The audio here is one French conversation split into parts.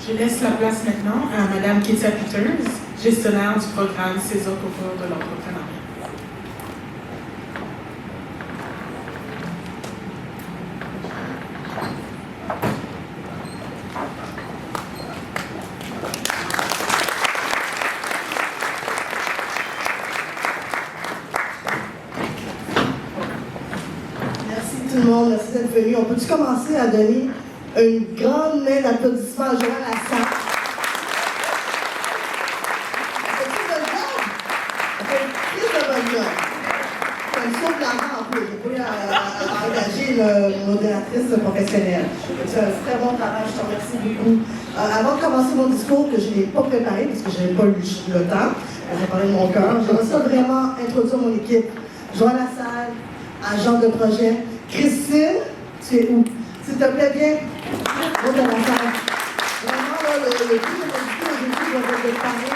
Je laisse la place maintenant à Mme Ketia Peters, gestionnaire du programme César Concours de l'entrepreneuriat. Merci tout le monde, merci d'être venu. On peut-tu commencer à donner une grande main d'applaudissement à Joël Lassalle? C'est tout le job. Elle fait plus de bonne job. Elle sauve la main en plus. J'ai pas eu à engager une modératrice professionnelle. Tu fais un très bon travail, je te remercie beaucoup. Avant de commencer mon discours, que je n'ai pas préparé, parce que je n'avais pas eu le temps, j'ai parlé de mon cœur, j'aimerais ça vraiment introduire mon équipe. Joël Lassalle, agent de projet. Christine, tu es où? S'il te plaît, viens. Vraiment, là, le but de mon discours aujourd'hui va parler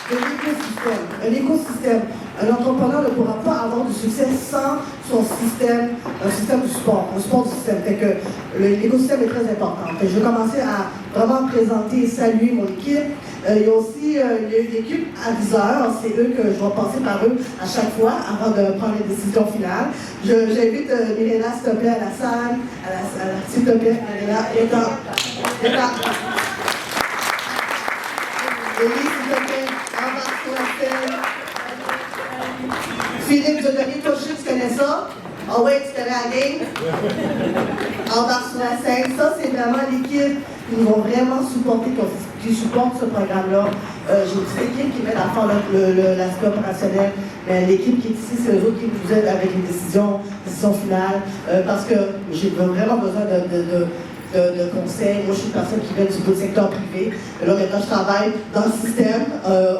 de l'écosystème. Un écosystème. Un entrepreneur ne pourra pas avoir du succès sans son système, un système du sport, un sport du système. Fait que l'écosystème est très important. Fait que je vais commencer à vraiment présenter et saluer mon équipe. Il y a aussi l'équipe aviseur, c'est eux que je vais passer par eux à chaque fois avant de prendre les décisions finales. J'invite Milena, s'il te plaît, à la salle, s'il te plaît, Milena, est là. Élie, s'il te plaît, embarque sur la scène. Philippe, je donne toi aussi, tu connais ça? Ah ouais, tu connais la game? Embarque sur la scène. Ça, c'est vraiment l'équipe qui nous vont vraiment supporter, qui supporte ce programme-là. J'ai une petite équipe qui m'aide à faire l'aspect opérationnel, mais l'équipe qui est ici, c'est eux autres qui nous aident avec les décisions finales, parce que j'ai vraiment besoin de conseils. Moi, je suis une personne qui vient du secteur privé. Là, maintenant, je travaille dans le système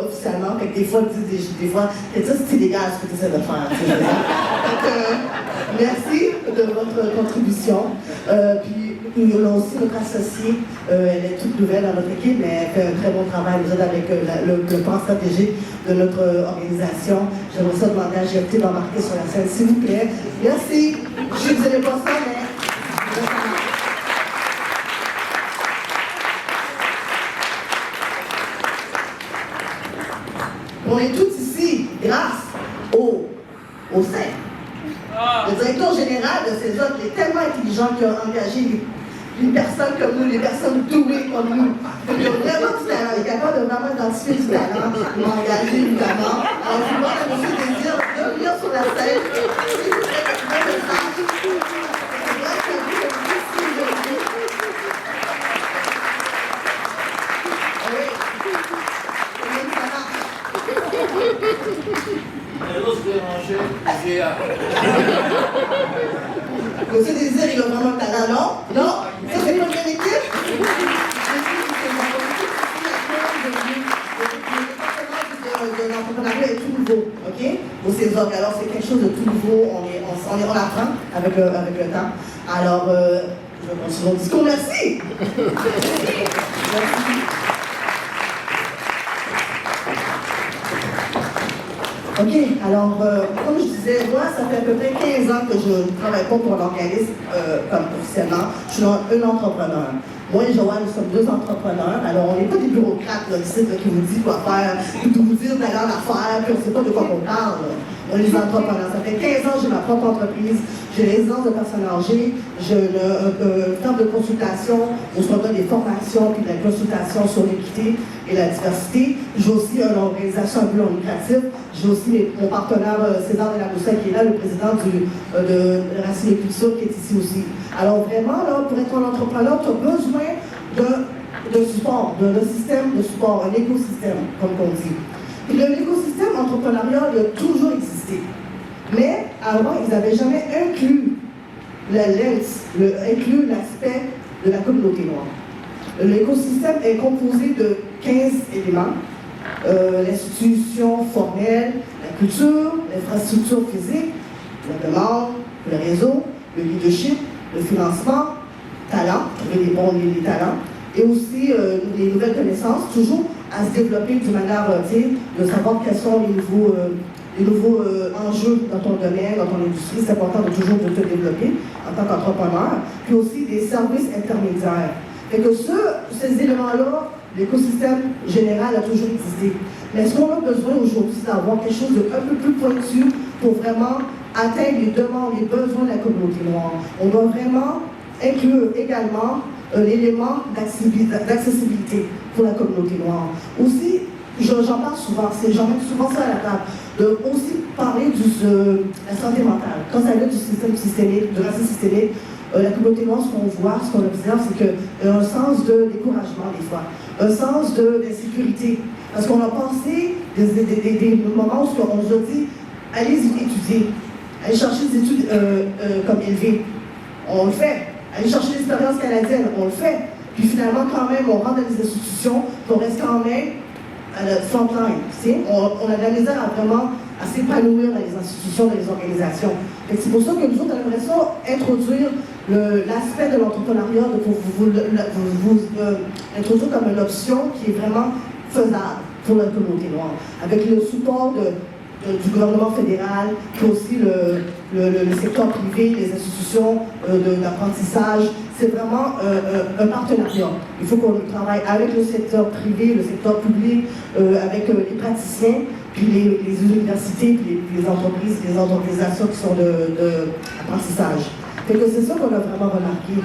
officiellement. Fait que des fois, c'est illégal ce que tu essaies de faire. Donc, merci de votre contribution. Puis, nous avons aussi notre associée. Elle est toute nouvelle dans notre équipe, mais elle fait un très bon travail. Elle nous aide avec le plan stratégique de notre organisation. J'aimerais ça demander à GFT d'embarquer sur la scène, s'il vous plaît. Merci. Je sais que vous n'avez pas ça, mais... On est tous ici grâce au CEP. Le directeur général de ces autres est tellement intelligent qu'il a engagé une personne comme nous, les personnes douées comme nous. Donc, il a vraiment du talent, il est capable de vraiment identifier du talent. Il m'a engagé, évidemment. Alors, je vous demande à M. Désir de venir sur la scène. S'il vous plaît, un message. C'est vrai que vous êtes ici aujourd'hui. Oui. Comment ça marche? Monsieur Désir, il a vraiment le talent, non? Non? Ça, c'est pas une bonne équipe? Le l'entrepreneuriat est tout nouveau, OK? Au César. Alors, c'est quelque chose de tout nouveau. On apprend avec le temps. Alors, je vais continuer mon discours. Merci! Merci. OK, alors, comme je disais, moi, ça fait à peu près 15 ans que je ne travaille pas pour un organisme comme officiellement. Je suis un entrepreneur. Moi et Joanne, nous sommes deux entrepreneurs. Alors, on n'est pas des bureaucrates là, ici, qui vous disent quoi faire, qui vous disent d'aller en affaires, puis on ne sait pas de quoi on parle. Là. On est des entrepreneurs. Ça fait 15 ans que j'ai ma propre entreprise. J'ai une résidence de personnes âgées. J'ai un temps de consultation où je donne des formations puis de la consultation sur l'équité et la diversité. J'ai aussi une organisation à but non lucratif. J'ai aussi mon partenaire César de la Boussaille qui est là, le président de Racine et Culture qui est ici aussi. Alors vraiment, là, pour être un entrepreneur, tu as besoin de support, d'un système de support, un écosystème, comme on dit. Et l'écosystème entrepreneurial il a toujours existé. Mais avant, ils n'avaient jamais inclus inclus l'aspect de la communauté noire. L'écosystème est composé de 15 éléments. L'institution formelle, la culture, l'infrastructure physique, la demande, le réseau, le leadership, le financement, talent, trouver les bons les talents, et aussi les nouvelles connaissances, toujours à se développer d'une manière, de savoir quels sont les nouveaux enjeux dans ton domaine, dans ton industrie. C'est important de toujours te développer en tant qu'entrepreneur, puis aussi des services intermédiaires. Fait que ces éléments-là l'écosystème général a toujours existé. Mais est-ce qu'on a besoin aujourd'hui d'avoir quelque chose d'un peu plus pointu pour vraiment atteindre les demandes, les besoins de la communauté noire? On doit vraiment inclure également l'élément d'accessibilité pour la communauté noire. Aussi, j'en parle souvent, j'en mets souvent ça à la table, de aussi parler de la santé mentale. Quand ça vient du système systémique, de racisme systémique, la communauté noire, ce qu'on voit, ce qu'on observe, c'est qu'il y a un sens de découragement des fois, un sens d'insécurité. Parce qu'on a passé des moments où on nous a dit, allez étudier, allez chercher des études comme élevées. On le fait. Aller chercher l'expérience canadienne, on le fait. Puis finalement, quand même, on rentre dans les institutions, on reste quand même à la frontline. On a de la misère à vraiment à s'épanouir dans les institutions, dans les organisations. C'est pour ça que nous autres, on aimerait ça introduire l'aspect de l'entrepreneuriat, pour vous introduire comme une option qui est vraiment faisable pour la communauté noire, avec le support du gouvernement fédéral, puis aussi le secteur privé, les institutions d'apprentissage. C'est vraiment un partenariat. Il faut qu'on travaille avec le secteur privé, le secteur public, avec les praticiens, puis les universités, puis les entreprises, les organisations qui sont d'apprentissage. C'est ça qu'on a vraiment remarqué.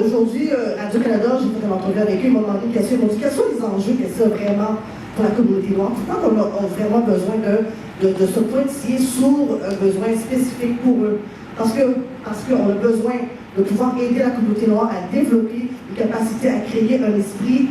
Aujourd'hui, Radio-Canada, j'ai fait une entrevue avec eux, ils m'ont demandé une question. Ils m'ont dit quels sont les enjeux, qu'est-ce que vraiment pour la communauté noire? Pourquoi on a vraiment besoin de se pointiller sur un besoin spécifique pour eux? Parce qu'on a besoin de pouvoir aider la communauté noire à développer une capacité à créer un esprit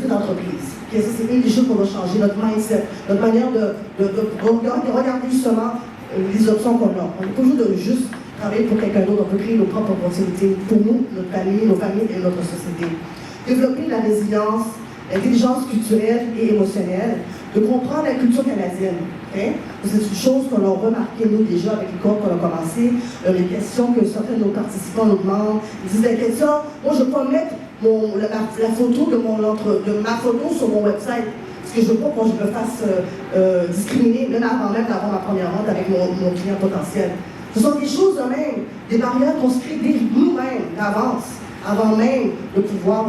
d'entreprise. Ça, c'est une des choses qu'on va changer, notre mindset, notre manière de regarder justement les options qu'on a. On est toujours de juste travailler pour quelqu'un d'autre, on peut créer nos propres opportunités pour nous, notre famille, nos familles et notre société. Développer la résilience, l'intelligence culturelle et émotionnelle, de comprendre la culture canadienne. Okay? C'est une chose qu'on a remarqué, nous, déjà, avec les cours qu'on a commencé, les questions que certains de nos participants nous demandent. Ils disent la question, moi, je ne veux pas mettre la photo de ma photo sur mon website, parce que je ne veux pas qu'on me fasse discriminer, même avant même d'avoir ma première vente avec mon client potentiel. Ce sont des choses de même, des barrières qu'on se crée nous-mêmes, d'avance, avant même de pouvoir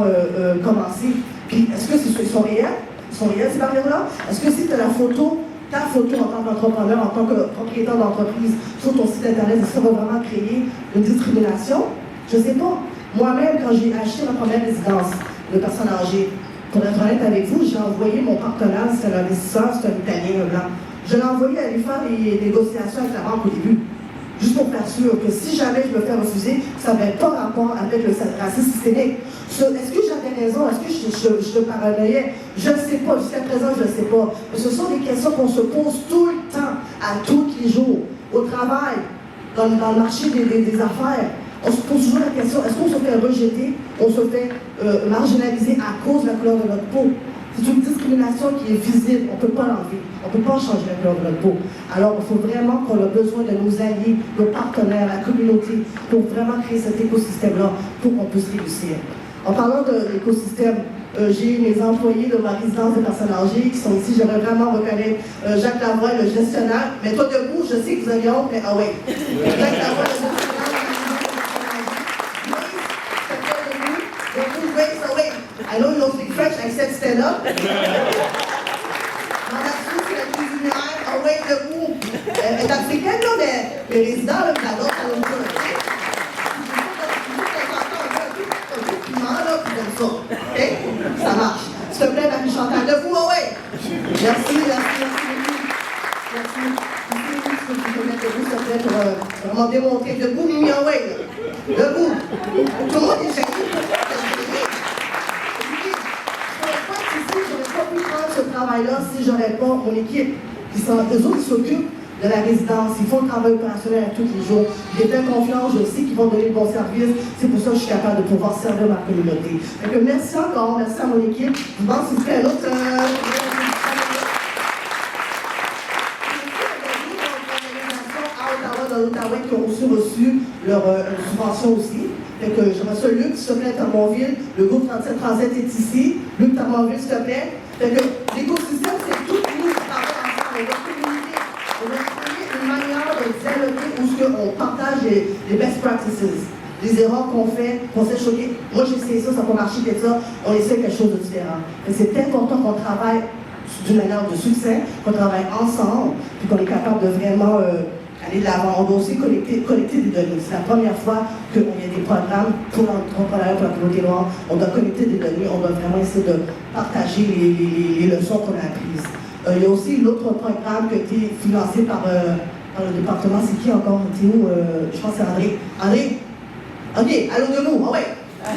commencer. Puis, est-ce que ils sont réels? Ils sont réels, ces barrières-là? Est-ce que si tu as ta photo en tant qu'entrepreneur, en tant que propriétaire d'entreprise, sur ton site internet, est-ce que ça va vraiment créer une discrimination? Je ne sais pas. Moi-même, quand j'ai acheté ma première résidence de personnes âgées, pour être honnête avec vous, j'ai envoyé mon partenaire, c'est un investisseur, c'est un Italien, un blanc. Je l'ai envoyé aller faire les négociations avec la banque au début. Juste pour faire sûr que si jamais je me fais refuser, ça n'avait pas rapport avec le racisme systémique. Est-ce que j'avais raison? Est-ce que je paranoïais? Je ne sais pas. Jusqu'à présent, je ne sais pas. Mais ce sont des questions qu'on se pose tout le temps, à tous les jours, au travail, dans le marché des affaires. On se pose toujours la question, est-ce qu'on se fait rejeter? On se fait marginaliser à cause de la couleur de notre peau? C'est une discrimination qui est visible, on ne peut pas l'enlever, on ne peut pas changer la couleur de notre peau. Alors il faut vraiment qu'on a besoin de nos alliés, nos partenaires, la communauté, pour vraiment créer cet écosystème-là, pour qu'on puisse réussir. En parlant de l'écosystème, j'ai mes employés de ma résidence des personnes âgées qui sont ici. J'aimerais vraiment reconnaître Jacques Lavoie, le gestionnaire. Mais toi debout, je sais que vous avez honte, mais ah ouais. Jacques Lavoie, le gestionnaire. I know you don't speak French, I said stand up. Madame Sou, c'est la cuisinière, ah ouais, debout. Elle est africaine, là, mais les résidents, là, ils adorent ça, là, OK? Ça marche. S'il te plaît, Marie-Chantal, debout, ah ouais. Merci. Merci. S'il te plaît, pour vraiment démontrer. Debout, Mimi, ah ouais. Debout. Tout le monde est gêné. Ce travail-là, si je n'aurais pas mon équipe, eux autres qui s'occupent de la résidence, ils font le travail opérationnel tous les jours. J'ai fait confiance, je sais qu'ils vont donner le bon service. C'est pour ça que je suis capable de pouvoir servir ma communauté. Donc, merci encore, merci à mon équipe. Je pense qu'il serait un autre. Dans l'Outaouais qui ont aussi reçu leur subvention aussi. Fait que je reçois Luc, s'il te plaît, Tamonville. Le groupe 3737 est ici. Luc Tamonville, s'il te plaît. Fait que l'écosystème, c'est tout nous qui travaillons ensemble. On va communiquer. On va trouver une manière de dialoguer où on partage les best practices. les erreurs qu'on s'est choquées. Moi, j'ai essayé ça, ça n'a pas marché, et ça, on essaie quelque chose de différent. Et c'est important qu'on travaille d'une manière de succès, qu'on travaille ensemble, puis qu'on est capable de vraiment aller de l'avant. On doit aussi collecter des données. C'est la première fois qu'il y a des programmes pour l'entrepreneuriat, pour la communauté noire. On doit collecter des données, on doit vraiment essayer de partager les leçons qu'on a apprises. Il y a aussi l'autre programme qui a été financé par le département. C'est qui encore? C'est où? Je pense que c'est André. André? OK, allô de nous. Ah ouais. Ah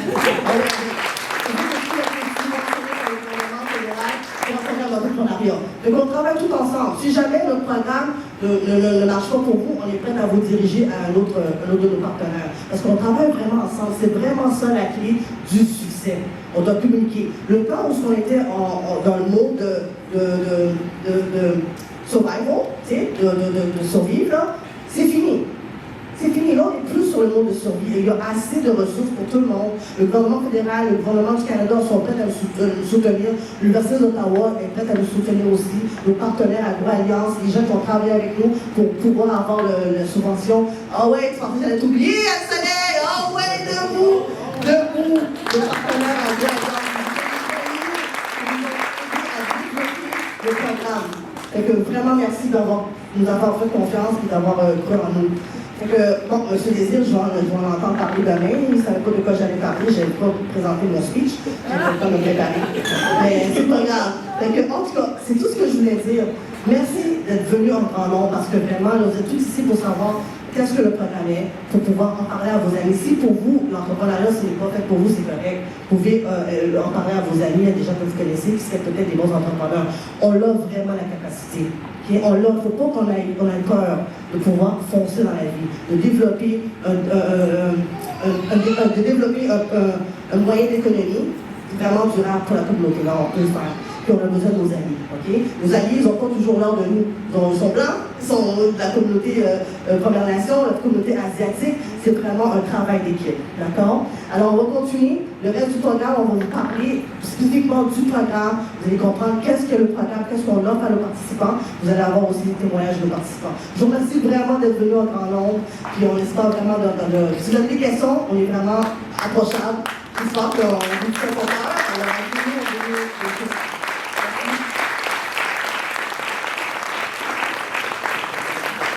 ouais, donc on travaille tout ensemble. Si jamais notre programme ne marche pas pour vous, on est prêt à vous diriger à un autre de nos partenaires. Parce qu'on travaille vraiment ensemble. C'est vraiment ça la clé du succès. On doit communiquer. Le temps où on était dans le monde de survival, de survivre, c'est fini. C'est fini, là, on n'est plus sur le monde de survie. Il y a assez de ressources pour tout le monde. Le gouvernement fédéral, le gouvernement du Canada sont prêts à nous soutenir. L'Université d'Ottawa est prête à nous soutenir aussi. Nos partenaires Agro-Alliance, les gens qui ont travaillé avec nous pour pouvoir avoir la subvention. Ah ouais, tu pensais que j'allais t'oublier, Soleil! Ah ouais, debout! Debout! Les partenaires Agro-Alliance. Le programme. Et que vraiment merci nous avoir fait confiance et d'avoir cru en nous. Bon, M. Désir, je vais en entendre parler demain. Il ne savait pas de quoi j'allais parler. Je n'avais pas présenté mon speech. Je n'avais pas me préparer. Mais c'est pas grave. En tout cas, c'est tout ce que je voulais dire. Merci d'être venu en grand nombre parce que vraiment, vous êtes tous ici pour savoir qu'est-ce que le programme est, pour pouvoir en parler à vos amis. Si pour vous, l'entrepreneuriat, ce n'est pas fait pour vous, c'est correct. Vous pouvez en parler à vos amis, à des gens que vous connaissez, qui seraient peut-être des bons entrepreneurs. On a vraiment la capacité. Okay? Il ne faut pas qu'on ait peur de pouvoir foncer dans la vie, de développer un moyen d'économie vraiment durable pour la communauté. Là, on peut le faire. Puis on a besoin de nos amis. Okay? Nos alliés, ils n'ont pas toujours l'air de nous. Ils sont blancs, ils sont de la communauté Première Nation, la communauté asiatique. C'est vraiment un travail d'équipe. D'accord? Alors, on va continuer. Le reste du programme, on va vous parler spécifiquement du programme. Vous allez comprendre qu'est-ce que le programme, qu'est-ce qu'on offre à nos participants. Vous allez avoir aussi des témoignages de nos participants. Je vous remercie vraiment d'être venus en grand nombre. Puis on espère vraiment si vous avez des questions, on est vraiment approchable. J'espère qu'on vous fait confiance. Alors,